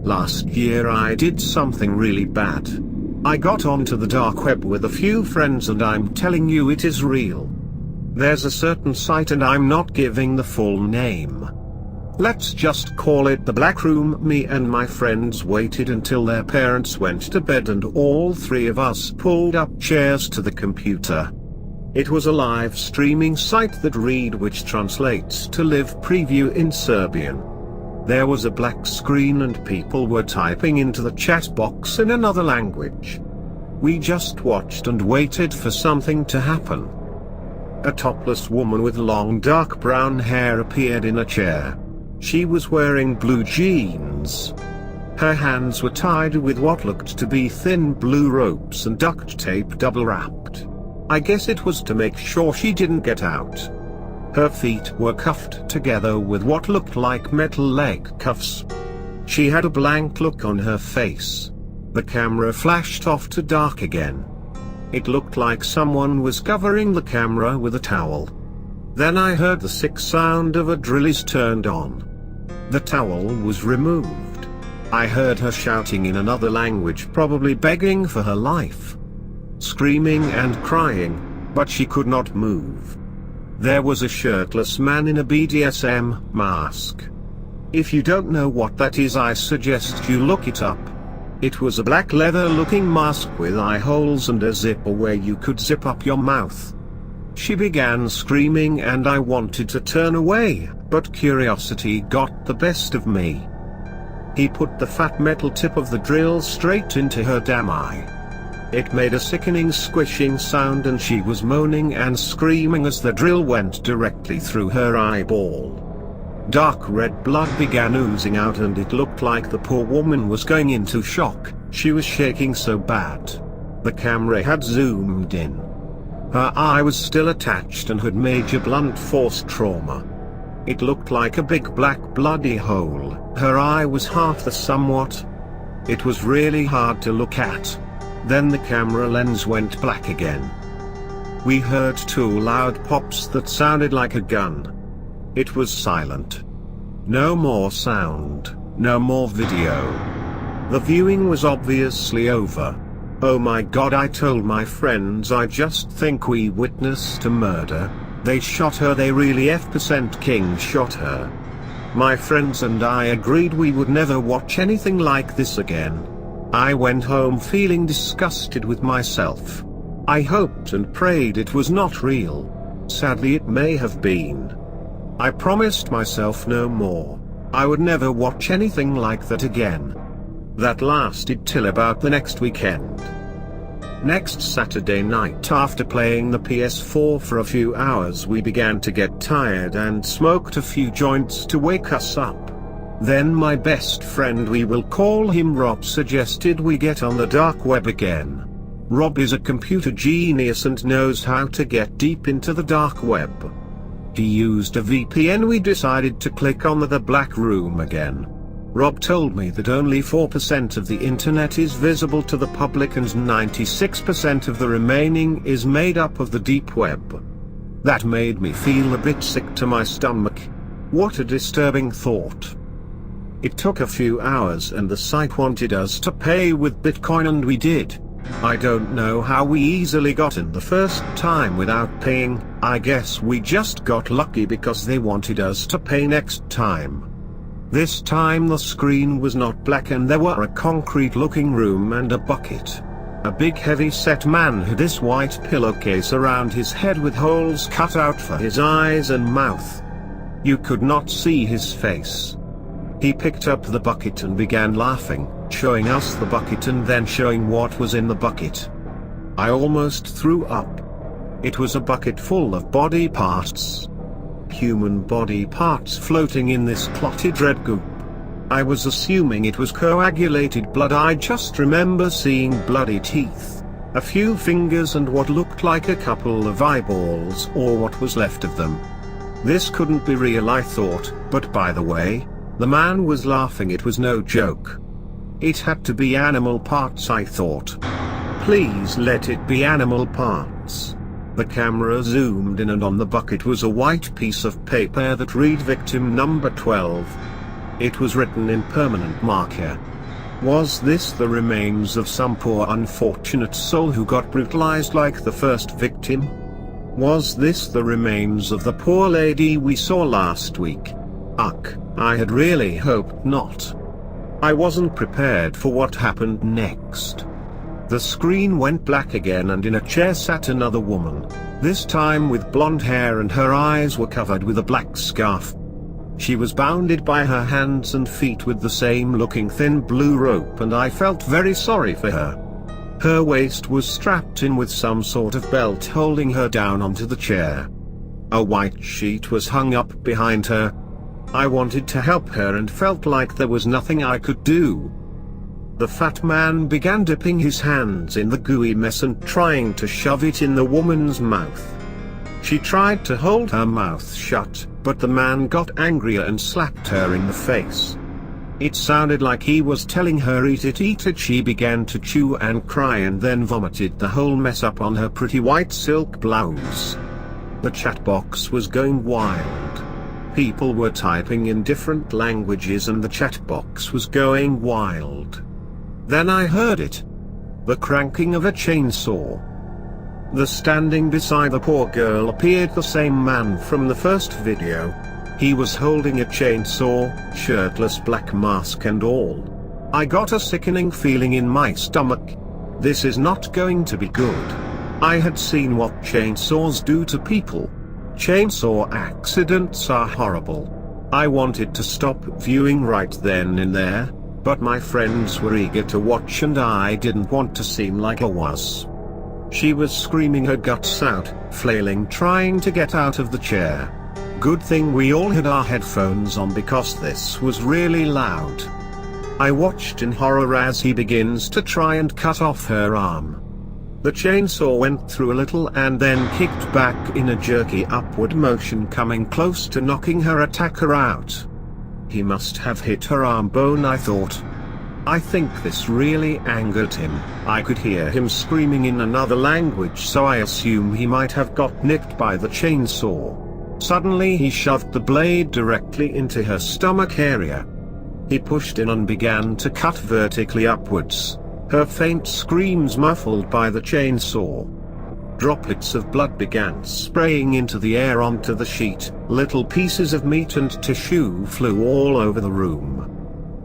Last year I did something really bad. I got onto the dark web with a few friends and I'm telling you it is real. There's a certain site and I'm not giving the full name. Let's just call it the Black Room. Me and my friends waited until their parents went to bed and all three of us pulled up chairs to the computer. It was a live streaming site that read, which translates to live preview in Serbian. There was a black screen and people were typing into the chat box in another language. We just watched and waited for something to happen. A topless woman with long dark brown hair appeared in a chair. She was wearing blue jeans. Her hands were tied with what looked to be thin blue ropes and duct tape double wrapped. I guess it was to make sure she didn't get out. Her feet were cuffed together with what looked like metal leg cuffs. She had a blank look on her face. The camera flashed off to dark again. It looked like someone was covering the camera with a towel. Then I heard the sick sound of a drill is turned on. The towel was removed. I heard her shouting in another language, probably begging for her life. Screaming and crying, but she could not move. There was a shirtless man in a BDSM mask. If you don't know what that is, I suggest you look it up. It was a black leather looking mask with eye holes and a zipper where you could zip up your mouth. She began screaming and I wanted to turn away, but curiosity got the best of me. He put the fat metal tip of the drill straight into her damn eye. It made a sickening squishing sound and she was moaning and screaming as the drill went directly through her eyeball. Dark red blood began oozing out and it looked like the poor woman was going into shock. She was shaking so bad. The camera had zoomed in. Her eye was still attached and had major blunt force trauma. It looked like a big black bloody hole. Her eye was half the somewhat. It was really hard to look at. Then the camera lens went black again. We heard two loud pops that sounded like a gun. It was silent. No more sound, no more video. The viewing was obviously over. Oh my god, I told my friends, I just think we witnessed a murder. They shot her, they really F% King shot her. My friends and I agreed we would never watch anything like this again. I went home feeling disgusted with myself. I hoped and prayed it was not real. Sadly it may have been. I promised myself no more. I would never watch anything like that again. That lasted till about the next weekend. Next Saturday night, after playing the PS4 for a few hours, we began to get tired and smoked a few joints to wake us up. Then my best friend, we will call him Rob, suggested we get on the dark web again. Rob is a computer genius and knows how to get deep into the dark web. He used a VPN. We decided to click on the Black Room again. Rob told me that only 4% of the internet is visible to the public and 96% of the remaining is made up of the deep web. That made me feel a bit sick to my stomach. What a disturbing thought. It took a few hours and the site wanted us to pay with Bitcoin and we did. I don't know how we easily got in the first time without paying. I guess we just got lucky because they wanted us to pay next time. This time the screen was not black and there were a concrete looking room and a bucket. A big heavy set man had this white pillowcase around his head with holes cut out for his eyes and mouth. You could not see his face. He picked up the bucket and began laughing, showing us the bucket and then showing what was in the bucket. I almost threw up. It was a bucket full of body parts. Human body parts floating in this clotted red goop. I was assuming it was coagulated blood. I just remember seeing bloody teeth, a few fingers and what looked like a couple of eyeballs or what was left of them. This couldn't be real, I thought, but by the way, the man was laughing, it was no joke. It had to be animal parts, I thought. Please let it be animal parts. The camera zoomed in and on the bucket was a white piece of paper that read victim number 12. It was written in permanent marker. Was this the remains of some poor unfortunate soul who got brutalized like the first victim? Was this the remains of the poor lady we saw last week? Ugh, I had really hoped not. I wasn't prepared for what happened next. The screen went black again and in a chair sat another woman, this time with blonde hair and her eyes were covered with a black scarf. She was bounded by her hands and feet with the same looking thin blue rope and I felt very sorry for her. Her waist was strapped in with some sort of belt holding her down onto the chair. A white sheet was hung up behind her. I wanted to help her and felt like there was nothing I could do. The fat man began dipping his hands in the gooey mess and trying to shove it in the woman's mouth. She tried to hold her mouth shut, but the man got angrier and slapped her in the face. It sounded like he was telling her eat it eat it. She began to chew and cry and then vomited the whole mess up on her pretty white silk blouse. The chat box was going wild. People were typing in different languages and the chat box was going wild. Then I heard it. The cranking of a chainsaw. The standing beside the poor girl appeared the same man from the first video. He was holding a chainsaw, shirtless, black mask and all. I got a sickening feeling in my stomach. This is not going to be good. I had seen what chainsaws do to people. Chainsaw accidents are horrible. I wanted to stop viewing right then and there, but my friends were eager to watch and I didn't want to seem like a wuss. She was screaming her guts out, flailing, trying to get out of the chair. Good thing we all had our headphones on because this was really loud. I watched in horror as he begins to try and cut off her arm. The chainsaw went through a little and then kicked back in a jerky upward motion, coming close to knocking her attacker out. He must have hit her arm bone, I thought. I think this really angered him. I could hear him screaming in another language, so I assume he might have got nicked by the chainsaw. Suddenly he shoved the blade directly into her stomach area. He pushed in and began to cut vertically upwards, her faint screams muffled by the chainsaw. Droplets of blood began spraying into the air onto the sheet, little pieces of meat and tissue flew all over the room.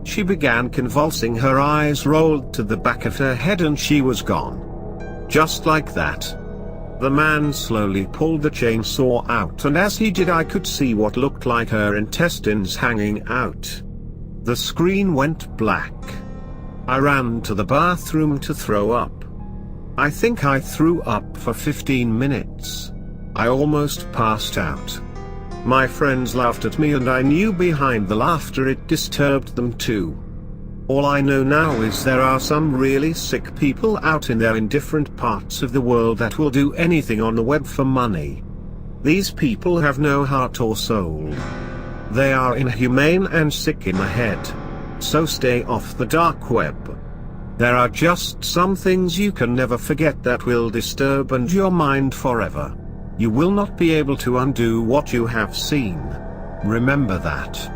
She began convulsing, her eyes rolled to the back of her head and she was gone. Just like that. The man slowly pulled the chainsaw out and as he did I could see what looked like her intestines hanging out. The screen went black. I ran to the bathroom to throw up. I think I threw up for 15 minutes. I almost passed out. My friends laughed at me and I knew behind the laughter it disturbed them too. All I know now is there are some really sick people out in there in different parts of the world that will do anything on the web for money. These people have no heart or soul. They are inhumane and sick in the head. So stay off the dark web. There are just some things you can never forget that will disturb and your mind forever. You will not be able to undo what you have seen. Remember that.